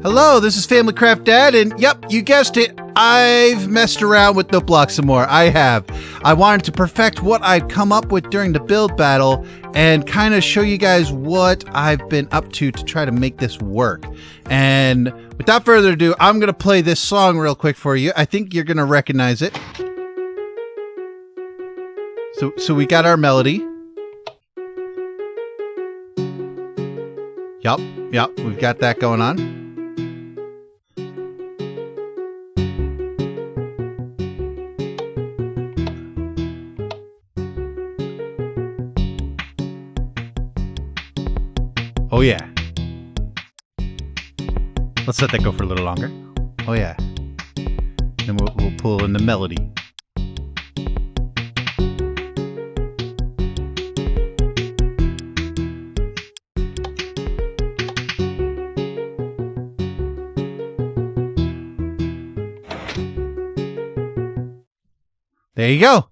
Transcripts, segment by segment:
Hello, this is Family Craft Dad, and yep, you guessed it, I've messed around with Noteblock some more. I have. I wanted to perfect what I'd come up with during the build battle and kind of show you guys what I've been up to try to make this work. And without further ado, I'm going to play this song real quick for you. I think you're going to recognize it. So we got our melody. Yep, we've got that going on. Oh yeah. Let's let that go for a little longer. Oh yeah. Then we'll pull in the melody. There you go.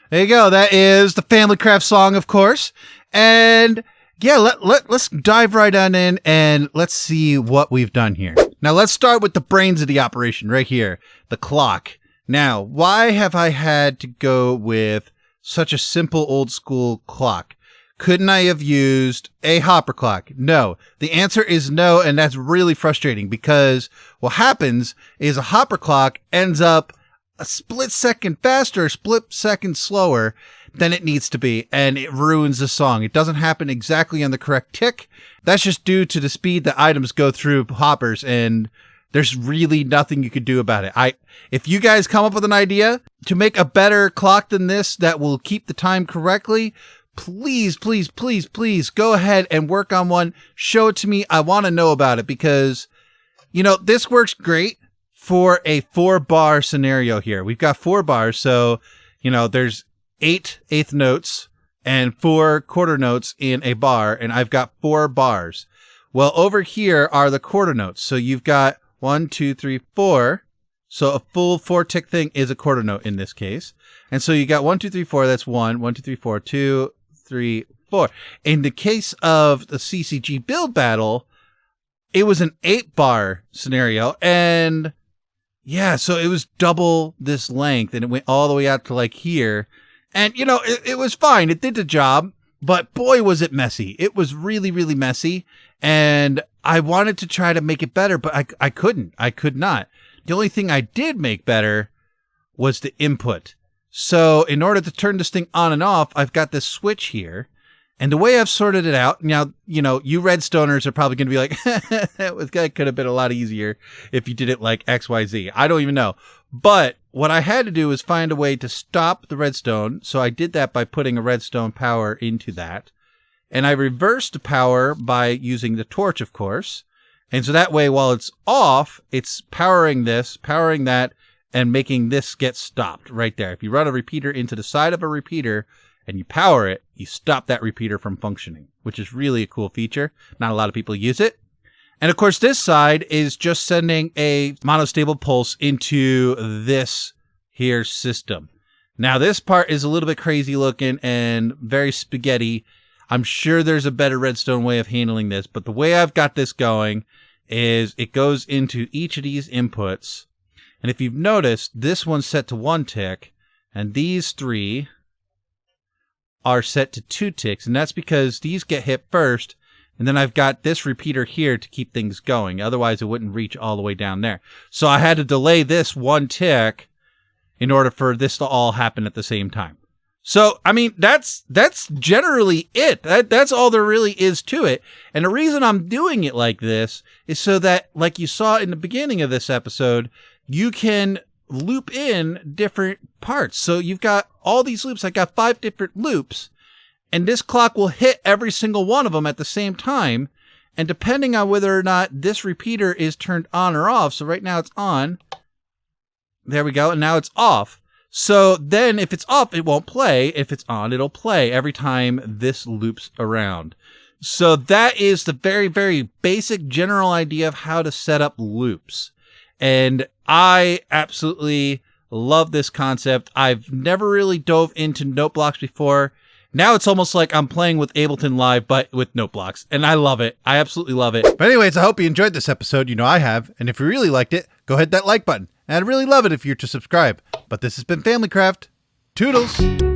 There you go. That is the Family Craft song, of course. And yeah, let's dive right on in and let's see what we've done here. Now let's start with the brains of the operation right here, the clock. Now, why have I had to go with such a simple old school clock? Couldn't I have used a hopper clock? No. The answer is no, and that's really frustrating because what happens is a hopper clock ends up a split second faster, a split second slower than it needs to be, and it ruins the song. It doesn't happen exactly on the correct tick. That's just due to the speed that items go through hoppers, and there's really nothing you could do about it. If you guys come up with an idea to make a better clock than this that will keep the time correctly, please go ahead and work on one. Show it to me. I want to know about it because, you know, this works great for a 4-bar scenario here. We've got 4 bars, so, you know, there's 8 eighth notes and 4 quarter notes in a bar, and I've got 4 bars. Well, over here are the quarter notes. So you've got 1, 2, 3, 4. So a full 4-tick thing is a quarter note in this case. And so you got 1, 2, 3, 4. That's 1, 1, 2, 3, 4, 2, 3, 4. In the case of the CCG build battle, it was an 8-bar scenario, and yeah, so it was double this length, and it went all the way out to like here. And, you know, it was fine. It did the job, but boy, was it messy. It was really, really messy. And I wanted to try to make it better, but I couldn't. I could not. The only thing I did make better was the input. So in order to turn this thing on and off, I've got this switch here. And the way I've sorted it out, now, you know, you Redstoners are probably going to be like, that could have been a lot easier if you did it like XYZ. I don't even know. But what I had to do was find a way to stop the redstone. So I did that by putting a redstone power into that. And I reversed the power by using the torch, of course. And so that way, while it's off, it's powering this, powering that, and making this get stopped right there. If you run a repeater into the side of a repeater and you power it, you stop that repeater from functioning, which is really a cool feature. Not a lot of people use it. And of course, this side is just sending a monostable pulse into this here system. Now, this part is a little bit crazy looking and very spaghetti. I'm sure there's a better redstone way of handling this, but the way I've got this going is it goes into each of these inputs. And if you've noticed, this one's set to 1 tick, and these 3 are set to 2 ticks, and that's because these get hit first, and then I've got this repeater here to keep things going. Otherwise, it wouldn't reach all the way down there. So I had to delay this 1 tick in order for this to all happen at the same time. So, I mean, that's generally it. That's all there really is to it. And the reason I'm doing it like this is so that, like you saw in the beginning of this episode, you can loop in different parts. So you've got all these loops. I got 5 different loops, and this clock will hit every single one of them at the same time. And depending on whether or not this repeater is turned on or off. So right now it's on. There we go. And now it's off. So then if it's off, it won't play. If it's on, it'll play every time this loops around. So that is the very, very basic general idea of how to set up loops. And I absolutely love this concept. I've never really dove into note blocks before. Now it's almost like I'm playing with Ableton Live, but with note blocks. And I love it. I absolutely love it. But anyways, I hope you enjoyed this episode. You know I have. And if you really liked it, go hit that like button. And I'd really love it if you're to subscribe. But this has been Family Craft. Toodles.